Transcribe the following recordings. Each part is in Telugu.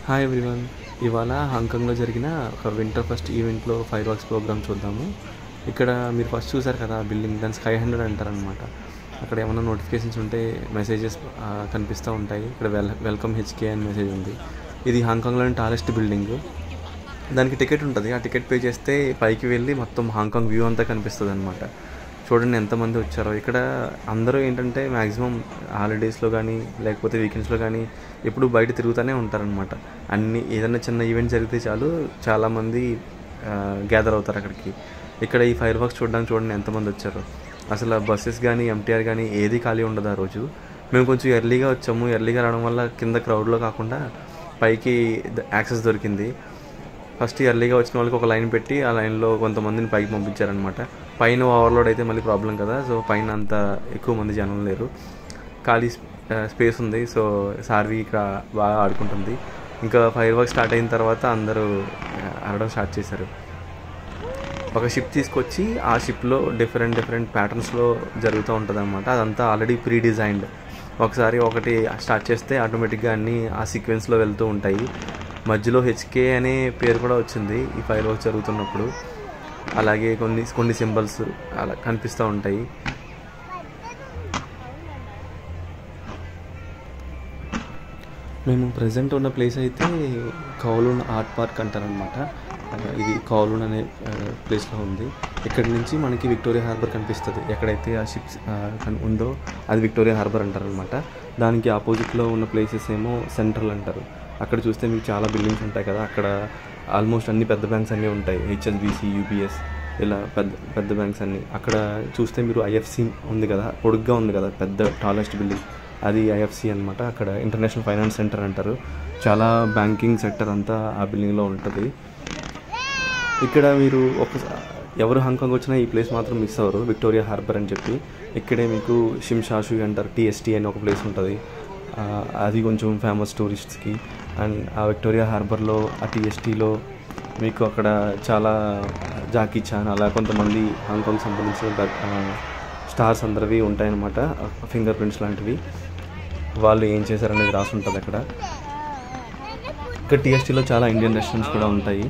Hi everyone. ఇవాళ హాంకాంగ్లో జరిగిన ఒక వింటర్ ఫస్ట్ ఈవెంట్లో ఫైర్ వర్క్స్ ప్రోగ్రామ్ చూద్దాము. ఇక్కడ మీరు ఫస్ట్ చూసారు కదా ఆ బిల్డింగ్, దాన్ని స్కై 100 అంటారనమాట. అక్కడ ఏమైనా నోటిఫికేషన్స్ ఉంటే మెసేజెస్ కనిపిస్తూ ఉంటాయి. ఇక్కడ వెల్కమ్ హెచ్కే అని మెసేజ్ ఉంది. ఇది హాంకాంగ్లోని టాలెస్ట్ బిల్డింగ్. దానికి టికెట్ ఉంటుంది. ఆ టికెట్ పే చేస్తే పైకి వెళ్ళి మొత్తం హాంకాంగ్ వ్యూ అంతా కనిపిస్తుంది అనమాట. చూడండి ఎంతమంది వచ్చారో. ఇక్కడ అందరూ ఏంటంటే మ్యాక్సిమం హాలిడేస్లో కానీ లేకపోతే వీకెండ్స్లో కానీ ఎప్పుడు బయట తిరుగుతూనే ఉంటారనమాట. ఏదైనా చిన్న ఈవెంట్ జరిగితే చాలు చాలామంది గ్యాదర్ అవుతారు అక్కడికి. ఇక్కడ ఈ ఫైర్ వర్క్స్ చూడండి ఎంతమంది వచ్చారో. అసలు బస్సెస్ కానీ ఎంటీఆర్ కానీ ఏది ఖాళీ ఉండదు ఆ రోజు. మేము కొంచెం ఎర్లీగా వచ్చాము. ఎర్లీగా రావడం వల్ల కింద క్రౌడ్లో కాకుండా పైకి యాక్సెస్ దొరికింది. ఫస్ట్ ఎర్లీగా వచ్చిన వాళ్ళకి ఒక లైన్ పెట్టి ఆ లైన్లో కొంతమందిని పైకి పంపించారనమాట. పైన ఓవర్లోడ్ అయితే మళ్ళీ ప్రాబ్లం కదా. సో పైన అంత ఎక్కువ మంది జనం లేరు, ఖాళీ స్పేస్ ఉంది. సో సార్వి ఇక్కడ బాగా ఆడుకుంటుంది. ఇంకా ఫైర్ వర్క్ స్టార్ట్ అయిన తర్వాత అందరూ ఆడడం స్టార్ట్ చేశారు. ఒక షిప్ తీసుకొచ్చి ఆ షిప్లో డిఫరెంట్ ప్యాటర్న్స్లో జరుగుతూ ఉంటుంది అనమాట. అదంతా ఆల్రెడీ ప్రీ డిజైన్డ్. ఒకసారి ఒకటి స్టార్ట్ చేస్తే ఆటోమేటిక్గా అన్నీ ఆ సీక్వెన్స్లో వెళ్తూ ఉంటాయి. మధ్యలో హెచ్కే అనే పేరు కూడా వచ్చింది ఈ ఫైర్ వర్క్ జరుగుతున్నప్పుడు. అలాగే కొన్ని సింబల్స్ అలా కనిపిస్తూ ఉంటాయి. మేము ప్రజెంట్ ఉన్న ప్లేస్ అయితే కౌలూన్ ఆర్ట్ పార్క్ అంటారనమాట. ఇది కౌలూన్ అనే ప్లేస్లో ఉంది. ఇక్కడి నుంచి మనకి విక్టోరియా హార్బర్ కనిపిస్తుంది. ఎక్కడైతే ఆ షిప్స్ ఉందో అది విక్టోరియా హార్బర్ అంటారనమాట. దానికి ఆపోజిట్లో ఉన్న ప్లేసెస్ ఏమో సెంట్రల్ అంటారు. అక్కడ చూస్తే మీకు చాలా బిల్డింగ్స్ ఉంటాయి కదా. అక్కడ ఆల్మోస్ట్ అన్ని పెద్ద బ్యాంక్స్ అన్నీ ఉంటాయి. హెచ్ఎస్బిసి, యూబీఎస్, ఇలా పెద్ద బ్యాంక్స్ అన్నీ. అక్కడ చూస్తే మీరు ఐఎఫ్సి ఉంది కదా, పొడుగ్గా ఉంది కదా పెద్ద టాలెస్ట్ బిల్డింగ్, అది ఐఎఫ్సి అనమాట. అక్కడ ఇంటర్నేషనల్ ఫైనాన్స్ సెంటర్ అంటారు. చాలా బ్యాంకింగ్ సెక్టర్ అంతా ఆ బిల్డింగ్లో ఉంటుంది. ఇక్కడ మీరు ఎవరు హాంకాంగ్ వచ్చినా ఈ ప్లేస్ మాత్రం మిస్ అవ్వరు, విక్టోరియా హార్బర్ అని చెప్పి. ఇక్కడే మీకు షిమ్షాషు అంటారు, టీఎస్టీ అని ఒక ప్లేస్ ఉంటుంది. అది కొంచెం ఫేమస్ టూరిస్ట్స్కి. అండ్ ఆ విక్టోరియా హార్బర్లో ఆ టీఎస్టీలో మీకు అక్కడ చాలా జాకీ చాన్ అలా కొంతమంది హాంకాంగ్ సంబంధించిన స్టార్స్ అందరివి ఉంటాయన్నమాట, ఫింగర్ ప్రింట్స్ లాంటివి. వాళ్ళు ఏం చేశారనేది రాసి ఉంటుంది అక్కడ. ఇక్కడ టీఎస్టీలో చాలా ఇండియన్ రెస్టారెంట్స్ కూడా ఉంటాయి.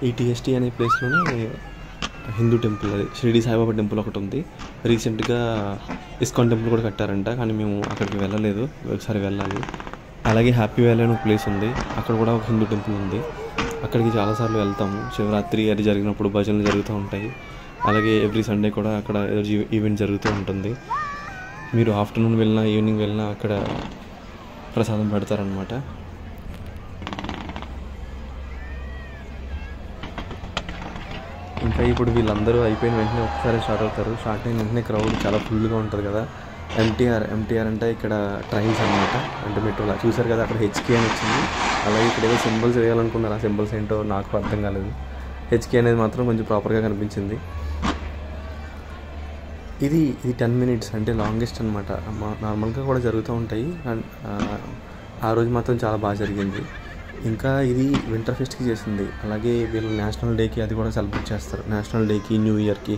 ఈ టీఎస్టీ అనే ప్లేస్లోనే హిందూ టెంపుల్, అది షిరిడి సాయిబాబా టెంపుల్ ఒకటి ఉంది. రీసెంట్గా ఇస్కాన్ టెంపుల్ కూడా కట్టారంట, కానీ మేము అక్కడికి వెళ్ళలేదు, ఒకసారి వెళ్ళాలి. అలాగే హ్యాపీ వ్యాలీ అని ఒక ప్లేస్ ఉంది. అక్కడ కూడా ఒక హిందూ టెంపుల్ ఉంది. అక్కడికి చాలాసార్లు వెళ్తాము. శివరాత్రి అది జరిగినప్పుడు భజనలు జరుగుతూ ఉంటాయి. అలాగే ఎవ్రీ సండే కూడా అక్కడ ఏదో ఈవెంట్ జరుగుతూ ఉంటుంది. మీరు ఆఫ్టర్నూన్ వెళ్ళినా ఈవినింగ్ వెళ్ళినా అక్కడ ప్రసాదం పెడతారనమాట. ఇంకా ఇప్పుడు వీళ్ళందరూ అయిపోయిన వెంటనే ఒకసారి స్టార్ట్ అవుతారు. స్టార్ట్ అయిన వెంటనే క్రౌడ్ చాలా ఫుల్గా ఉంటుంది కదా. ఎంటీఆర్ అంటే ఇక్కడ ట్రైన్స్ అనమాట, అంటే మెట్రోలా చూసారు కదా. అక్కడ హెచ్కే అని వచ్చింది. అలాగే ఇక్కడ ఏదో సింబల్స్ వేయాలనుకున్నారు. ఆ సింబల్స్ ఏంటో నాకు అర్థం కాలేదు. హెచ్కే అనేది మాత్రం కొంచెం ప్రాపర్గా కనిపించింది. ఇది 10 minutes అంటే లాంగెస్ట్ అనమాట. నార్మల్గా కూడా జరుగుతూ ఉంటాయి. అండ్ ఆ రోజు మాత్రం చాలా బాగా జరిగింది. ఇంకా ఇది వింటర్ ఫెస్ట్కి చేసింది. అలాగే వీళ్ళు నేషనల్ డేకి అది కూడా సెలబ్రేట్ చేస్తారు, నేషనల్ డేకి, న్యూ ఇయర్కి.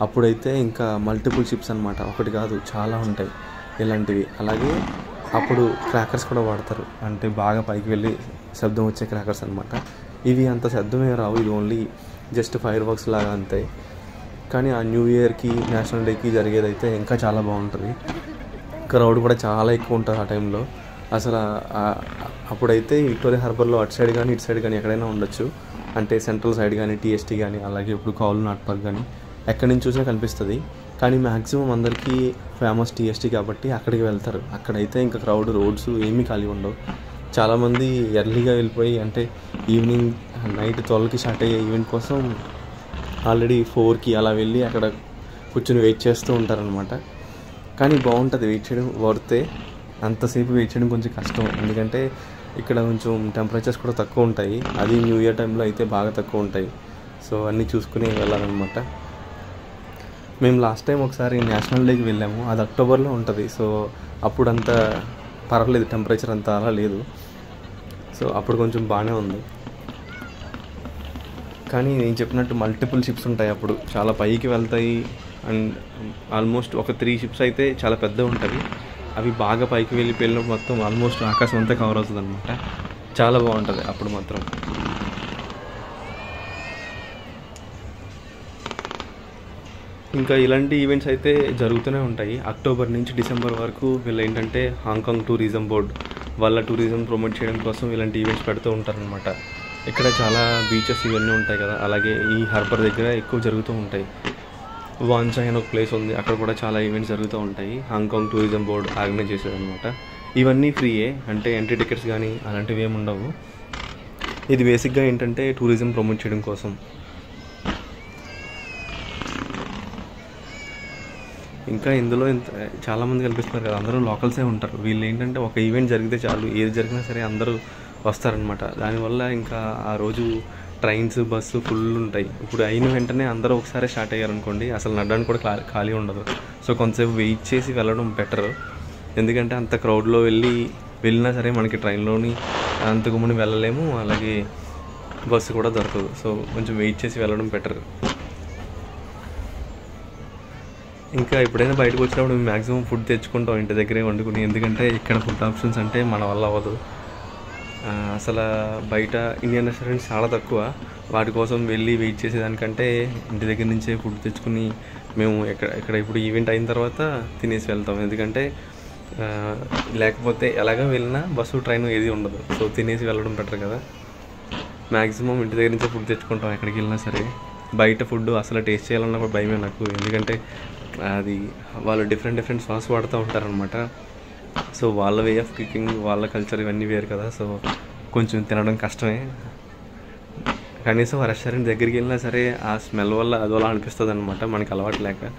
అప్పుడైతే ఇంకా మల్టిపుల్ షిప్స్ అనమాట, ఒకటి కాదు చాలా ఉంటాయి ఇలాంటివి. అలాగే అప్పుడు క్రాకర్స్ కూడా వాడతారు, అంటే బాగా పైకి వెళ్ళి శబ్దం వచ్చే క్రాకర్స్ అనమాట. ఇవి అంత శబ్దమే రావు, ఇది ఓన్లీ జస్ట్ ఫైర్ వర్క్స్ లాగా అంతే. కానీ ఆ న్యూ ఇయర్కి, నేషనల్ డేకి జరిగేదైతే ఇంకా చాలా బాగుంటుంది. క్రౌడ్ కూడా చాలా ఎక్కువ ఉంటుంది ఆ టైంలో. అసలు అప్పుడైతే విక్టోరియా హార్బర్లో అటు సైడ్ కానీ ఇటు సైడ్ కానీ ఎక్కడైనా ఉండొచ్చు, అంటే సెంట్రల్ సైడ్ కానీ టీఎస్టీ కానీ అలాగే ఇప్పుడు కౌలూన్ ఆర్ట్ పార్క్ కానీ ఎక్కడి నుంచి చూసినా కనిపిస్తుంది. కానీ మ్యాక్సిమం అందరికీ ఫేమస్ టీఎస్టీ కాబట్టి అక్కడికి వెళ్తారు. అక్కడైతే ఇంకా క్రౌడ్, రోడ్స్ ఏమీ ఖాళీ ఉండవు. చాలామంది ఎర్లీగా వెళ్ళిపోయి, అంటే ఈవినింగ్ నైట్ 12కి స్టార్ట్ అయ్యే ఈవెంట్ కోసం ఆల్రెడీ 4కి అలా వెళ్ళి అక్కడ కూర్చొని వెయిట్ చేస్తూ ఉంటారనమాట. కానీ బాగుంటుంది, వెయిట్ చేయడం వర్తే. అంతసేపు వెయిట్ చేయడం కొంచెం కష్టం, ఎందుకంటే ఇక్కడ కొంచెం టెంపరేచర్స్ కూడా తక్కువ ఉంటాయి. అది న్యూ ఇయర్ టైంలో అయితే బాగా తక్కువ ఉంటాయి. సో అన్నీ చూసుకుని వెళ్ళాలన్నమాట. మేము లాస్ట్ టైం ఒకసారి నేషనల్ డేకి వెళ్ళాము, అది అక్టోబర్లో ఉంటుంది. సో అప్పుడు అంత పర్వాలేదు, టెంపరేచర్ అంత అలా లేదు. సో అప్పుడు కొంచెం బాగానే ఉంది. కానీ నేను చెప్పినట్టు మల్టిపుల్ షిప్స్ ఉంటాయి, అప్పుడు చాలా పైకి వెళ్తాయి. అండ్ ఆల్మోస్ట్ ఒక 3 షిప్స్ అయితే చాలా పెద్దగా ఉంటుంది. అవి బాగా పైకి వెళ్ళినప్పుడు మొత్తం ఆల్మోస్ట్ ఆకాశం అంతా కవర్ అవుతుంది అనమాట. చాలా బాగుంటుంది అప్పుడు మాత్రం. ఇంకా ఇలాంటి ఈవెంట్స్ అయితే జరుగుతూనే ఉంటాయి. అక్టోబర్ నుంచి డిసెంబర్ వరకు వీళ్ళు ఏంటంటే హాంకాంగ్ టూరిజం బోర్డ్ వాళ్ళ టూరిజం ప్రమోట్ చేయడం కోసం ఇలాంటి ఈవెంట్స్ పెడుతూ ఉంటారనమాట. ఇక్కడ చాలా బీచెస్ ఇవన్నీ ఉంటాయి కదా, అలాగే ఈ హార్బర్ దగ్గర ఎక్కువ జరుగుతూ ఉంటాయి. వాన్చాయ్ అని ఒక ప్లేస్ ఉంది, అక్కడ కూడా చాలా ఈవెంట్స్ జరుగుతూ ఉంటాయి. హాంకాంగ్ టూరిజం బోర్డ్ ఆర్గనైజ్ చేసేదన్నమాట. ఇవన్నీ ఫ్రీయే, అంటే ఎంట్రీ టికెట్స్ కానీ అలాంటివి ఏమి ఉండవు. ఇది బేసిక్గా ఏంటంటే టూరిజం ప్రమోట్ చేయడం కోసం. ఇంకా ఇందులో చాలామంది కనిపిస్తున్నారు కదా, అందరూ లోకల్సే ఉంటారు. వీళ్ళు ఏంటంటే ఒక ఈవెంట్ జరిగితే చాలు, ఏది జరిగినా సరే అందరూ వస్తారనమాట. దానివల్ల ఇంకా ఆ రోజు ట్రైన్స్ బస్సు ఫుల్ ఉంటాయి. ఇప్పుడు అయిన వెంటనే అందరూ ఒకసారి స్టార్ట్ అయ్యారనుకోండి, అసలు నడడానికి కూడా ఖాళీ ఉండదు. సో కొంతసేపు వెయిట్ చేసి వెళ్ళడం బెటర్. ఎందుకంటే అంత క్రౌడ్లో వెళ్ళినా సరే మనకి ట్రైన్లోని అంత గుమ్మని వెళ్ళలేము, అలాగే బస్సు కూడా దొరకదు. సో కొంచెం వెయిట్ చేసి వెళ్ళడం బెటర్. ఇంకా ఎప్పుడైనా బయటకు వచ్చినప్పుడు మేము మ్యాక్సిమం ఫుడ్ తెచ్చుకుంటాం ఇంటి దగ్గరే వండుకుని. ఎందుకంటే ఇక్కడ ఫుడ్ ఆప్షన్స్ అంటే మన వల్ల అవ్వదు. అసలు బయట ఇండియన్ రెస్టారెంట్స్ చాలా తక్కువ. వాటి కోసం వెళ్ళి వెయిట్ చేసేదానికంటే ఇంటి దగ్గర నుంచే ఫుడ్ తెచ్చుకుని మేము ఇక్కడ ఇప్పుడు ఈవెంట్ అయిన తర్వాత తినేసి వెళ్తాం. ఎందుకంటే లేకపోతే ఎలాగో వెళ్ళినా బస్సు ట్రైన్ ఏది ఉండదు. సో తినేసి వెళ్ళడం బెటర్ కదా. మ్యాక్సిమం ఇంటి దగ్గర నుంచే ఫుడ్ తెచ్చుకుంటాం ఎక్కడికి వెళ్ళినా సరే. బయట ఫుడ్ అసలు టేస్ట్ చేయాలన్నా కూడా భయమే నాకు. ఎందుకంటే అది వాళ్ళు డిఫరెంట్ సాస్ వాడుతూ ఉంటారనమాట. సో వాళ్ళ వే ఆఫ్ కుకింగ్, వాళ్ళ కల్చర్ ఇవన్నీ వేరు కదా. సో కొంచెం తినడం కష్టమే. కనీసం ఆ రెస్టారెంట్ దగ్గరికి వెళ్ళినా సరే ఆ స్మెల్ వల్ల అదోలా అనిపిస్తుంది అనమాట, మనకి అలవాటు లేక.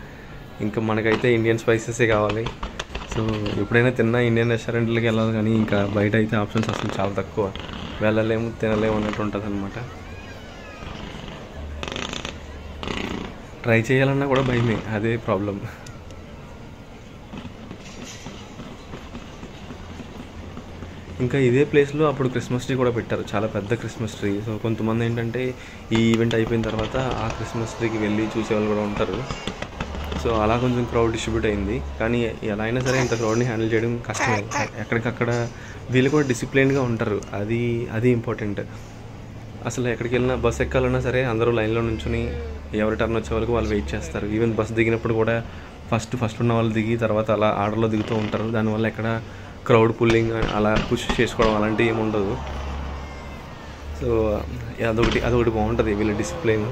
ఇంకా మనకైతే ఇండియన్ స్పైసెసే కావాలి. సో ఎప్పుడైనా తిన్నా ఇండియన్ రెస్టారెంట్లకి వెళ్ళాలి, కానీ ఇంకా బయట అయితే ఆప్షన్స్ అసలు చాలా తక్కువ. వెళ్ళలేము, తినలేము అన్నట్టు ఉంటుంది అనమాట. ట్రై చేయాలన్నా కూడా భయమే, అదే ప్రాబ్లం. ఇంకా ఇదే ప్లేస్లో అప్పుడు క్రిస్మస్ ట్రీ కూడా పెట్టారు, చాలా పెద్ద క్రిస్మస్ ట్రీ. సో కొంతమంది ఏంటంటే ఈ ఈవెంట్ అయిపోయిన తర్వాత ఆ క్రిస్మస్ ట్రీకి వెళ్ళి చూసేవాళ్ళు కూడా ఉంటారు. సో అలా కొంచెం క్రౌడ్ డిస్ట్రిబ్యూట్ అయింది. కానీ ఎలా అయినా సరే ఇంత క్రౌడ్ని హ్యాండిల్ చేయడం కష్టమే. ఎక్కడికక్కడ వీళ్ళు కూడా డిసిప్లైన్గా ఉంటారు, అది ఇంపార్టెంట్. అసలు ఎక్కడికి వెళ్ళినా బస్ ఎక్కాలన్నా సరే అందరూ లైన్లో నుంచుని ఎవరి టర్న్ వచ్చే వరకు వాళ్ళు వెయిట్ చేస్తారు. ఈవెన్ బస్ దిగినప్పుడు కూడా ఫస్ట్ ఉన్న వాళ్ళు దిగి తర్వాత అలా ఆర్డర్లో దిగుతూ ఉంటారు. దానివల్ల ఎక్కడ క్రౌడ్ పుల్లింగ్ అలా పుష్ చేసుకోవడం అలాంటివి ఏమి ఉండదు. సో అదొకటి బాగుంటుంది వీళ్ళ డిసిప్లైన్.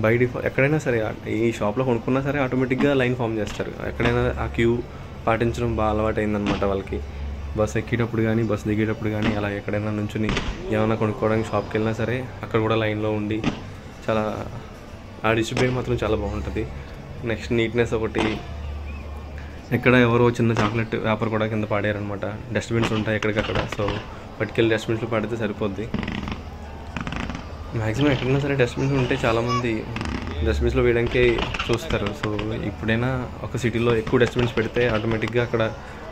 బై డిఫాల్ట్ ఎక్కడైనా సరే ఈ షాప్లో కొనుక్కున్నా సరే ఆటోమేటిక్గా లైన్ ఫామ్ చేస్తారు. ఎక్కడైనా ఆ క్యూ పాటించడం బాగా అలవాటు అయిందనమాట వాళ్ళకి. బస్ ఎక్కేటప్పుడు కానీ బస్ దిగేటప్పుడు కానీ అలా ఎక్కడైనా నుంచుని ఏమైనా కొనుక్కోవడానికి షాప్కి వెళ్ళినా సరే అక్కడ కూడా లైన్లో ఉండి చాలా ఆ డిస్ట్రిబ్యూట్ మాత్రం చాలా బాగుంటుంది. నెక్స్ట్ నీట్నెస్ ఒకటి. ఎక్కడ ఎవరో చిన్న చాక్లెట్ వ్యాపారం కూడా కింద పాడారనమాట. డస్ట్బిన్స్ ఉంటాయి ఎక్కడికక్కడ. సో పట్టుకెళ్ళి డస్ట్బిన్స్లో పాడితే సరిపోద్ది. మ్యాక్సిమం ఎక్కడైనా సరే డస్ట్బిన్స్ ఉంటే చాలామంది డస్ట్బిన్స్లో వేయడానికే చూస్తారు. సో ఇప్పుడైనా ఒక సిటీలో ఎక్కువ డస్ట్బిన్స్ పెడితే ఆటోమేటిక్గా అక్కడ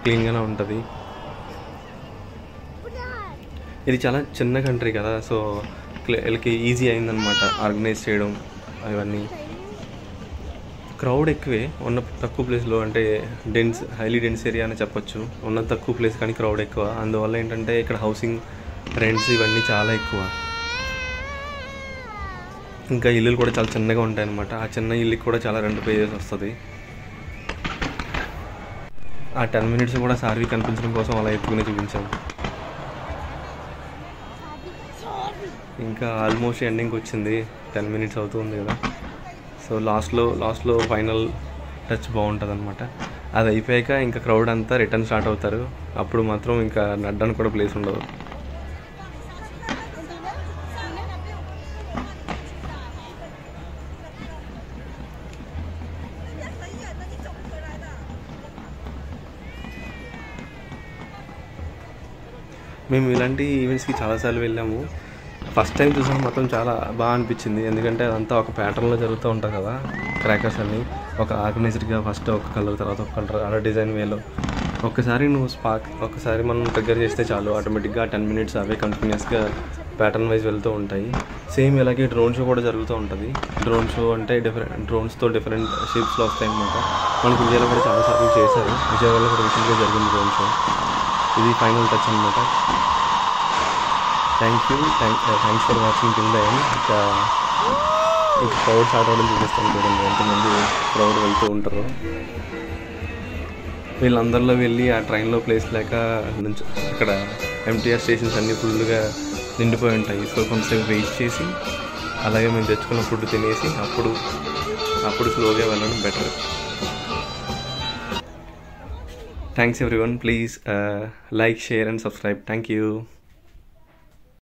క్లీన్గానే ఉంటుంది. ఇది చాలా చిన్న కంట్రీ కదా, సో వీళ్ళకి ఈజీ అయిందనమాట ఆర్గనైజ్ చేయడం అవన్నీ. క్రౌడ్ ఎక్కువే ఉన్న తక్కువ ప్లేస్లో, అంటే హైలీ డెన్స్ ఏరియా అని చెప్పొచ్చు. ఉన్న తక్కువ ప్లేస్ కానీ క్రౌడ్ ఎక్కువ. అందువల్ల ఏంటంటే ఇక్కడ హౌసింగ్ రెంట్స్ ఇవన్నీ చాలా ఎక్కువ. ఇంకా ఇల్లులు కూడా చాలా చిన్నగా ఉంటాయి అన్నమాట. ఆ చిన్న ఇల్లుకి కూడా చాలా రెంట్ పే చేసి వస్తుంది. ఆ 10 minutes కూడా సార్వి కనిపించడం కోసం అలా ఎత్తుకునే చూపించాం. ఇంకా ఆల్మోస్ట్ ఎండింగ్కి వచ్చింది, 10 minutes అవుతుంది కదా. సో లాస్ట్లో ఫైనల్ టచ్ బాగుంటుంది అనమాట. అది అయిపోయాక ఇంకా క్రౌడ్ అంతా రిటర్న్ స్టార్ట్ అవుతారు. అప్పుడు మాత్రం ఇంకా నడ్డానికి కూడా ప్లేస్ ఉండదు. మేము ఇలాంటి ఈవెంట్స్కి చాలాసార్లు వెళ్ళాము. ఫస్ట్ టైం చూసాను మాత్రం చాలా బాగా అనిపించింది. ఎందుకంటే అదంతా ఒక ప్యాటర్న్లో జరుగుతూ ఉంటుంది కదా, క్రాకర్స్ అన్నీ ఒక ఆర్గనైజ్డ్గా ఫస్ట్ ఒక కలర్ తర్వాత ఒక కలర్ అలా డిజైన్ వేలో ఒక్కసారి మనం ట్రిగ్గర్ చేస్తే చాలు ఆటోమేటిక్గా 10 minutes అవే కంటిన్యూస్గా ప్యాటర్న్ వైజ్ వెళ్తూ ఉంటాయి. సేమ్ ఇలాగే డ్రోన్ షో కూడా జరుగుతూ ఉంటుంది. డ్రోన్ షో అంటే డ్రోన్స్తో డిఫరెంట్ షేప్స్లో వస్తాయి అన్నమాట. మనకి ఇండియాలో కూడా చాలాసార్లు చేశారు. విజయవాడలో కూడా రీసెంట్గా జరిగింది డ్రోన్ షో. ఇది ఫైనల్ టచ్ అనమాట. థ్యాంక్స్ ఫర్ వాచింగ్ కింద. ఇంకా క్రౌడ్ స్టార్ట్ అవ్వడం చూపిస్తాను చూడండి, ఎంతమంది క్రౌడ్ వెళ్తూ ఉంటారు. వీళ్ళందరిలో వెళ్ళి ఆ ట్రైన్లో ప్లేస్ లేక నుంచి అక్కడ ఎంటీఆర్ స్టేషన్స్ అన్నీ ఫుల్గా నిండిపోయి ఉంటాయి. సో కొంతసేపు వెయిట్ చేసి అలాగే మేము తెచ్చుకున్న ఫుడ్ తినేసి అప్పుడు స్లోగా వెళ్ళడం better. Thanks everyone. Please like, share and subscribe. Thank you.